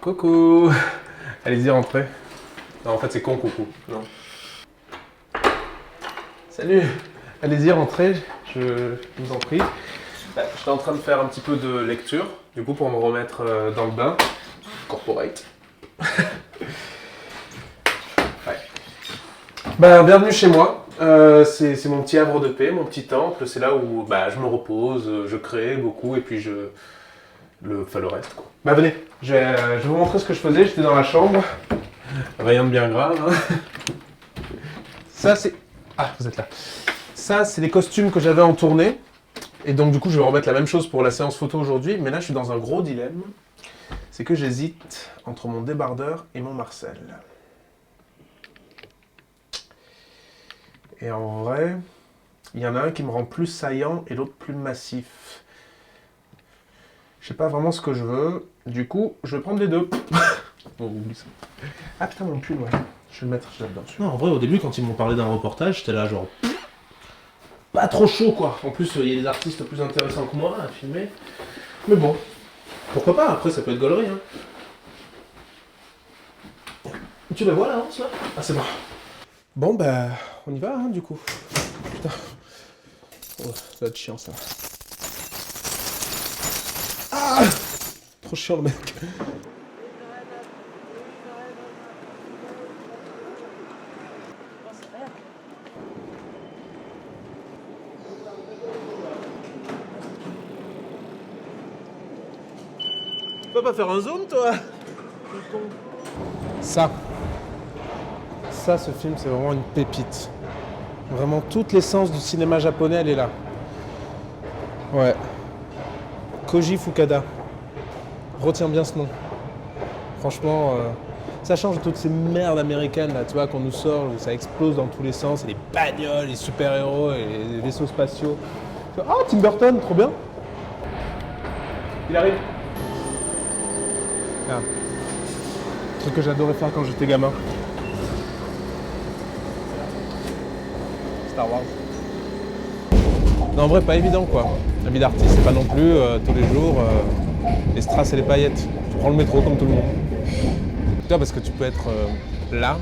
Coucou. Allez-y, rentrez. Non, en fait, c'est con, coucou. Non. Salut. Allez-y, rentrez. Je vous en prie. J'étais en train de faire un petit peu de lecture, du coup, pour me remettre dans le bain. Corporate. Ouais. Bienvenue chez moi. C'est mon petit havre de paix, mon petit temple. C'est là où je me repose, je crée beaucoup et puis le reste, quoi. Venez, je vais vous montrer ce que je faisais. J'étais dans la chambre. Rien de bien grave. Hein. Ça, c'est... Ah, vous êtes là. Ça, c'est les costumes que j'avais en tournée. Et donc, du coup, je vais remettre la même chose pour la séance photo aujourd'hui. Mais là, je suis dans un gros dilemme. C'est que j'hésite entre mon débardeur et mon Marcel. Et en vrai, il y en a un qui me rend plus saillant et l'autre plus massif. Je sais pas vraiment ce que je veux. Du coup, je vais prendre les deux. On oublie ça. Ah putain, mon pull, ouais. Je vais le mettre là-dedans. Non, en vrai, au début, quand ils m'ont parlé d'un reportage, j'étais là genre... Pas trop chaud, quoi. En plus, il y a des artistes plus intéressants que moi à filmer. Mais bon, pourquoi pas. Après, ça peut être gaulerie, hein. Tu la vois, là, Hans, là? Ah, c'est bon. Bon, on y va, hein, du coup. Putain. Oh, ça va être chiant, ça. Ah! Trop chiant, le mec. Tu peux pas faire un zoom, toi? Ça, ce film, c'est vraiment une pépite. Vraiment, toute l'essence du cinéma japonais, elle est là. Ouais. Koji Fukada. Retiens bien ce nom. Franchement, ça change de toutes ces merdes américaines, là, tu vois, qu'on nous sort, où ça explose dans tous les sens, et les bagnoles, les super-héros, et les vaisseaux spatiaux. Oh, Tim Burton, trop bien. Il arrive. Ah. Truc que j'adorais faire quand j'étais gamin. Star Wars. Non, en vrai, pas évident, quoi. La vie d'artiste, c'est pas non plus tous les jours les strass et les paillettes. Tu prends le métro comme tout le monde. Tu vois, parce que tu peux être là,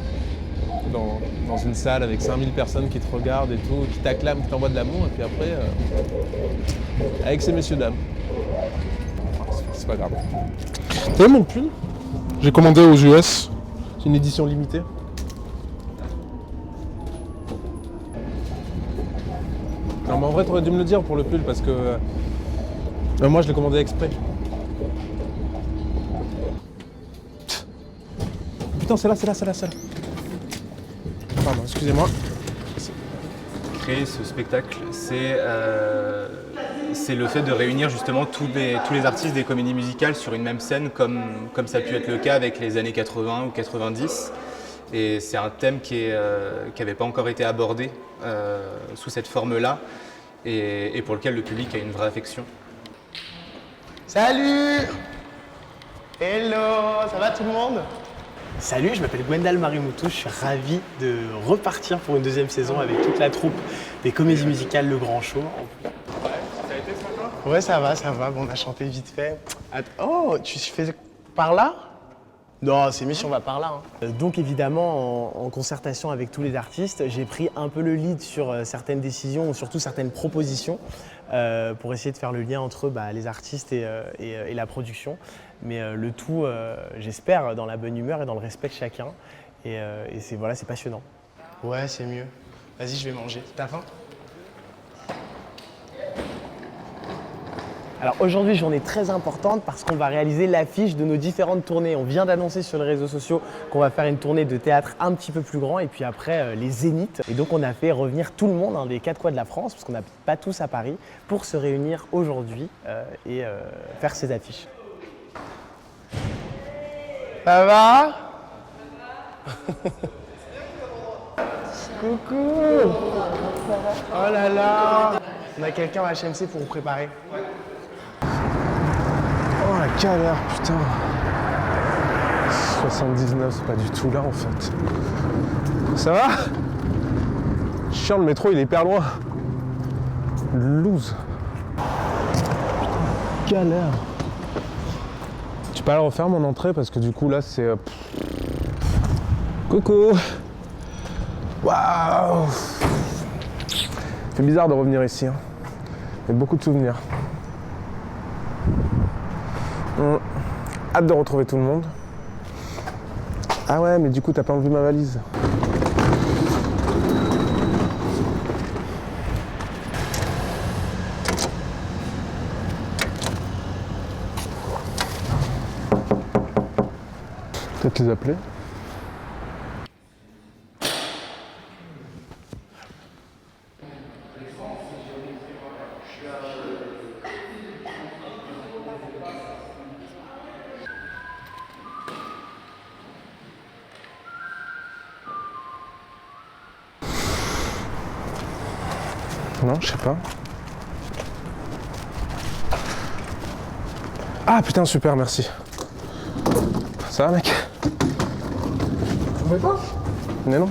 dans une salle avec 5000 personnes qui te regardent et tout, qui t'acclament, qui t'envoient de l'amour, et puis après, avec ces messieurs dames. C'est pas grave. T'as vu mon pull? J'ai commandé aux US. C'est une édition limitée. Non mais en vrai t'aurais dû me le dire pour le pull parce que moi je l'ai commandé exprès. Putain c'est là. Pardon, excusez-moi. Créer ce spectacle, c'est le fait de réunir justement tous les artistes des comédies musicales sur une même scène comme ça a pu être le cas avec les années 80 ou 90. Et c'est un thème qui n'avait pas encore été abordé sous cette forme-là et pour lequel le public a une vraie affection. Salut! Hello! Ça va tout le monde? Salut, je m'appelle Gwendal Marimoutou, je suis ravi de repartir pour une deuxième saison avec toute la troupe des comédies musicales Le Grand Show. Ouais, ça a été sympa? Ouais, ça va. Bon, on a chanté vite fait. Oh, tu fais par là? Non, c'est Mich, on va par là. Hein. Donc évidemment, en concertation avec tous les artistes, j'ai pris un peu le lead sur certaines décisions, ou surtout certaines propositions, pour essayer de faire le lien entre les artistes et la production. Mais le tout, j'espère, dans la bonne humeur et dans le respect de chacun. Et c'est passionnant. Ouais, c'est mieux. Vas-y, je vais manger. T'as faim? Alors aujourd'hui, journée très importante parce qu'on va réaliser l'affiche de nos différentes tournées. On vient d'annoncer sur les réseaux sociaux qu'on va faire une tournée de théâtre un petit peu plus grand et puis après les Zéniths. Et donc on a fait revenir tout le monde des quatre coins de la France parce qu'on n'habite pas tous à Paris pour se réunir aujourd'hui et faire ces affiches. Ça va? Coucou! Oh là là! On a quelqu'un à HMC pour vous préparer. Oh la galère, putain. 79, c'est pas du tout là en fait. Ça va? Chiant, le métro il est hyper loin. Loose. Putain, galère. peux pas le refaire mon entrée parce que du coup là c'est... Coucou. Waouh. C'est bizarre de revenir ici. Hein. Il y a beaucoup de souvenirs. Hâte de retrouver tout le monde. Ah ouais, mais du coup t'as pas enlevé ma valise. Peut-être les appeler. Non, je sais pas. Ah putain, super, merci. Ça va, mec? Mais pas? Mais non.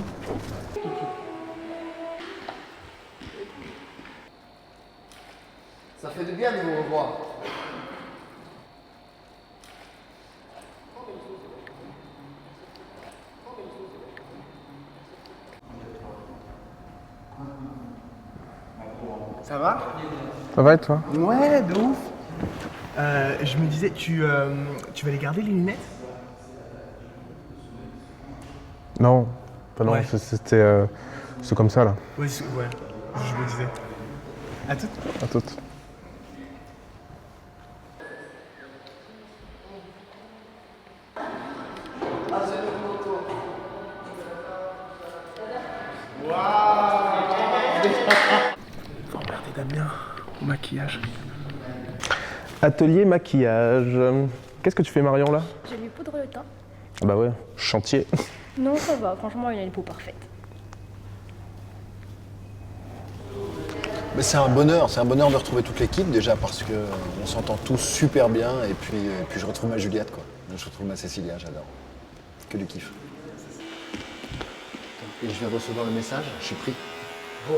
Ça fait du bien de vous revoir. Ça va? Ça va et toi? Ouais, de ouf. Je me disais, tu vas les garder les lunettes? Non, pas non, Ouais. c'était... c'est comme ça là. Ouais, ouais, je me disais. À tout. À toutes. Emmerder Damien au maquillage. Atelier maquillage. Qu'est-ce que tu fais Marion là? Je lui poudre le teint. Bah ouais, chantier. Non, ça va. Franchement, il a une peau parfaite. Mais c'est un bonheur de retrouver toute l'équipe déjà parce qu'on s'entend tous super bien et puis je retrouve ma Juliette quoi. Je retrouve ma Cécilia, j'adore. Que du kiff. Et je viens de recevoir le message, je suis pris. Oui,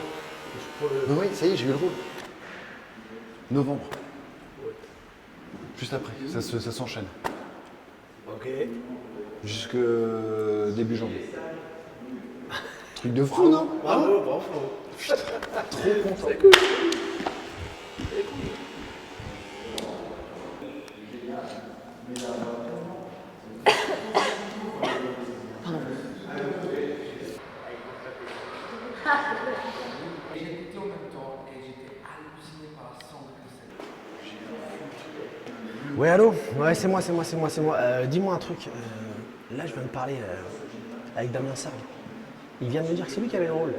oui, ça y est, j'ai eu le rôle. Novembre. Juste après, ça s'enchaîne. Ok. Jusque début janvier. Truc de fou, non? Bravo, bravo. Trop content. Ouais, allô? Ouais, c'est moi. Dis-moi un truc. Là, je viens de parler avec Damien Sargue. Il vient de me dire que c'est lui qui avait le rôle.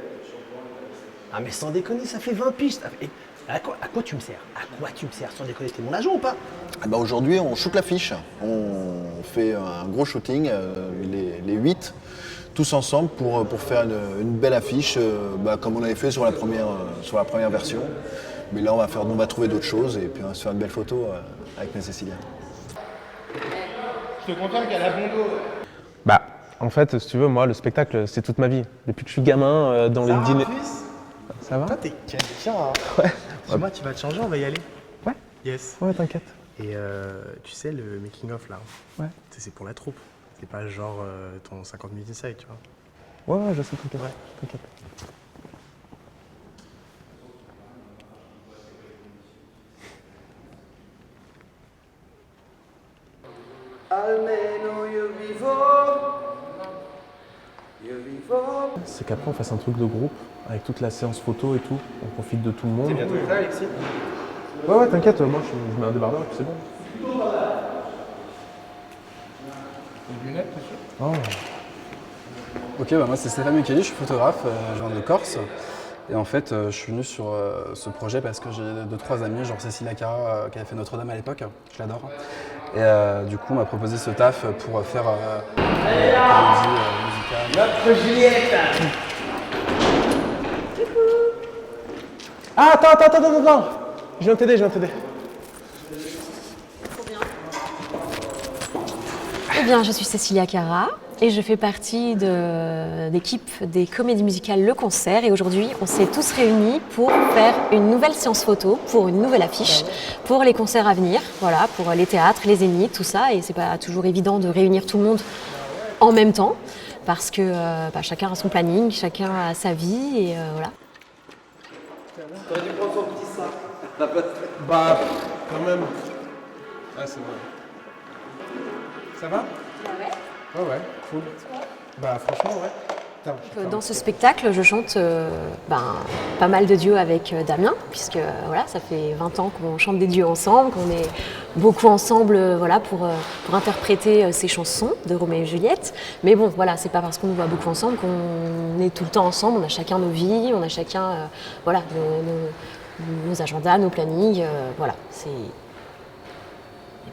Ah, mais sans déconner, ça fait 20 piges. Et à quoi tu me sers? À quoi tu me sers? Sans déconner, t'es mon agent ou pas? Ah bah aujourd'hui, on shoot l'affiche. On fait un gros shooting, les 8, tous ensemble pour faire une belle affiche, comme on avait fait sur la première version. Mais là, on va trouver d'autres choses et puis on va se faire une belle photo avec ma Cécilia. Je te confirme qu'elle a bon dos. Bah, en fait, si tu veux, moi, le spectacle, c'est toute ma vie. Depuis que je suis gamin, dans les dîners... Ça va? Toi, t'es quelqu'un. Hein. Ouais. Dis-moi, tu vas te changer, on va y aller. Ouais. Yes. Ouais, t'inquiète. Et tu sais, le making-of là, Ouais. c'est pour la troupe. C'est pas genre ton 50 minutes inside, tu vois. Ouais, je sais, t'inquiète. Ouais. T'inquiète. C'est qu'après on fasse un truc de groupe avec toute la séance photo et tout. On profite de tout le monde. T'es bientôt prêt, Alexis? Ouais, t'inquiète, moi je mets un débardeur et puis c'est bon. Les lunettes, bien sûr. Oh. Ok, bah moi c'est Stéphane Mukeli, je suis photographe, je viens de Corse. Et en fait, je suis venu sur ce projet parce que j'ai 2-3 amis, genre Cécilia Cara qui avait fait Notre-Dame à l'époque, je l'adore. Et du coup, on m'a proposé ce taf pour faire une comédie musicale. Notre Juliette! Ah, attends. Je viens t'aider. Eh bien, je suis Cécilia Cara et je fais partie de l'équipe des comédies musicales Le Concert. Et aujourd'hui, on s'est tous réunis pour faire une nouvelle séance photo, pour une nouvelle affiche, pour les concerts à venir, voilà, pour les théâtres, les zéniths, tout ça. Et c'est pas toujours évident de réunir tout le monde en même temps, parce que chacun a son planning, chacun a sa vie, et voilà. T'aurais dû prendre son petit sac. Bah, quand même. Ah, c'est vrai. Ça va? Ouais, cool. Bah, franchement, ouais. Dans ce spectacle, je chante pas mal de duos avec Damien, puisque voilà, ça fait 20 ans qu'on chante des duos ensemble, qu'on est beaucoup ensemble pour interpréter ces chansons de Roméo et Juliette. Mais bon, voilà, c'est pas parce qu'on nous voit beaucoup ensemble qu'on est tout le temps ensemble. On a chacun nos vies, on a chacun nos agendas, nos plannings. On n'est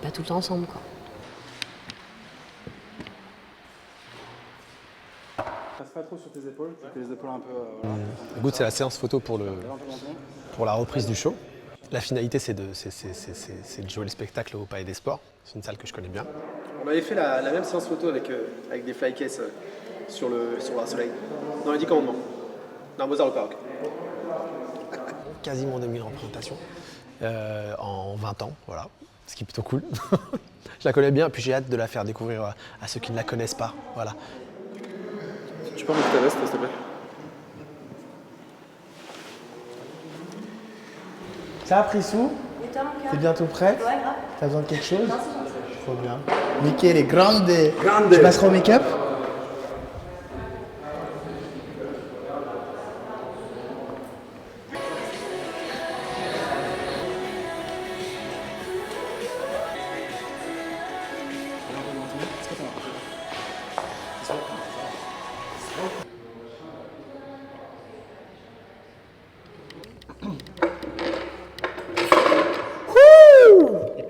pas tout le temps ensemble, quoi. Passe pas trop sur tes épaules, les épaules un peu. Écoute, c'est la séance photo pour la reprise du show. La finalité, c'est de jouer le spectacle au Palais des Sports. C'est une salle que je connais bien. On avait fait la même séance photo avec des flycases sur le soleil, dans les 10 commandements, dans Mozart le Parc. Quasiment 2000 représentations en 20 ans, voilà. Ce qui est plutôt cool. Je la connais bien, puis j'ai hâte de la faire découvrir à ceux qui ne la connaissent pas. Voilà. Tu peux remettre ta veste, s'il te plaît? Ça a pris sous? T'es bientôt prête? Ouais, grave. T'as besoin de quelque chose? Non, c'est gentil. Trop bien. Mickey, les grandes. Tu passeras au make-up?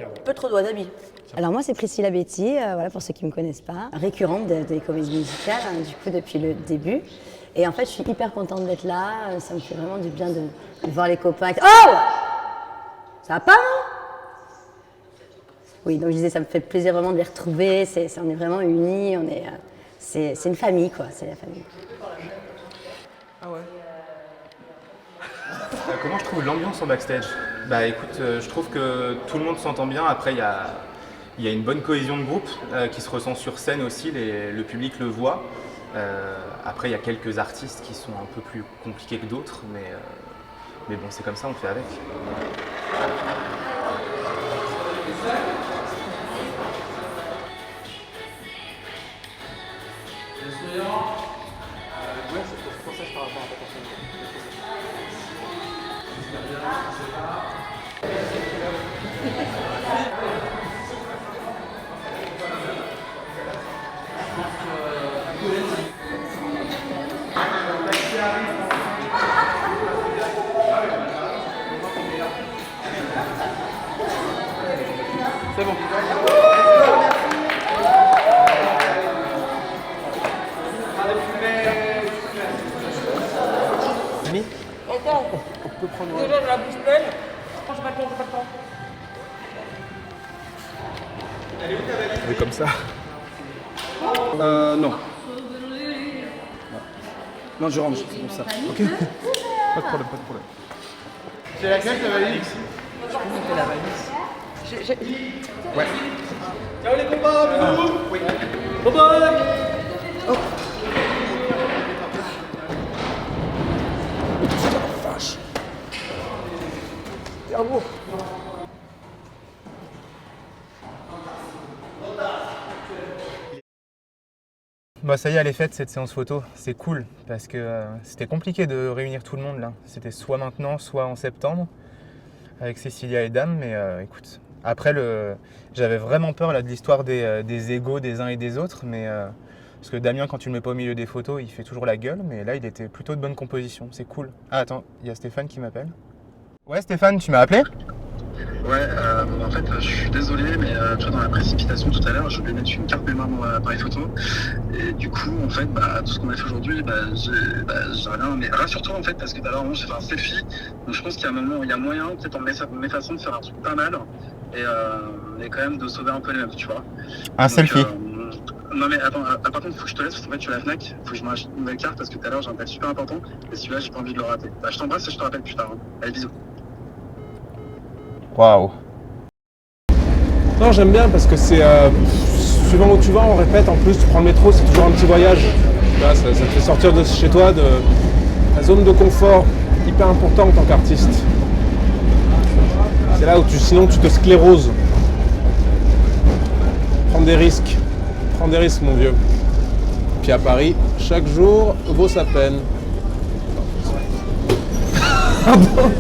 Un peu trop de wasabi. Alors moi c'est Priscilla Betty, voilà, pour ceux qui ne me connaissent pas, récurrente des comédies musicales, du coup depuis le début. Et en fait je suis hyper contente d'être là, ça me fait vraiment du bien de voir les copains. Oh! Ça va pas, non? Oui, donc je disais ça me fait plaisir vraiment de les retrouver, on est vraiment unis, c'est une famille quoi, c'est la famille. Ah ouais. Comment je trouve l'ambiance en backstage? Bah écoute, je trouve que tout le monde s'entend bien. Après, il y a une bonne cohésion de groupe qui se ressent sur scène aussi, le public le voit. Après, il y a quelques artistes qui sont un peu plus compliqués que d'autres, mais bon, c'est comme ça, on fait avec. C'est bon. On peut prendre Déjà, j'ai la bouche pleine. J'ai pas le temps, Mais comme ça. Non. Non, je range, c'est pour ça. Ok. Pas de problème. C'est laquelle ta valise? Je peux monter la valise. Ouais. Ciao les copains, bisous. Oui. Bye bye. Oh. Vache. Bravo. Bah ça y est, elle est faite cette séance photo, c'est cool parce que c'était compliqué de réunir tout le monde là. C'était soit maintenant, soit en septembre avec Cécilia et Dame, mais écoute, après j'avais vraiment peur là, de l'histoire des égos des uns et des autres, mais parce que Damien quand tu le mets pas au milieu des photos, il fait toujours la gueule, mais là il était plutôt de bonne composition, c'est cool. Ah attends, il y a Stéphane qui m'appelle. Ouais Stéphane, tu m'as appelé? Ouais, en fait, je suis désolé, mais tu vois, dans la précipitation tout à l'heure, je voulais mettre une carte mémoire dans l'appareil photo. Et du coup, en fait, tout ce qu'on a fait aujourd'hui, j'ai rien. Mais rassure-toi, en fait, parce que tout à l'heure, j'ai fait un selfie. Donc je pense qu'il y a un moment, il y a moyen, peut-être en mes façons, de faire un truc pas mal. Et quand même de sauver un peu les meufs, tu vois. Un selfie? Non mais attends, par contre, faut que je te laisse parce qu'en fait, je suis à la Fnac. Faut que je m'achète une nouvelle carte parce que tout à l'heure, j'ai un appel super important. Et celui-là, j'ai pas envie de le rater. Bah, je t'embrasse et je te rappelle plus tard. Hein. Allez, bisous. Waouh. Non, j'aime bien parce que c'est... suivant où tu vas, on répète. En plus, tu prends le métro, c'est toujours un petit voyage. Tu vois, ça te fait sortir de chez toi, de ta zone de confort, hyper important en tant qu'artiste. C'est là où sinon tu te scléroses. Prendre des risques. Prends des risques, mon vieux. Puis à Paris, chaque jour vaut sa peine. Pardon.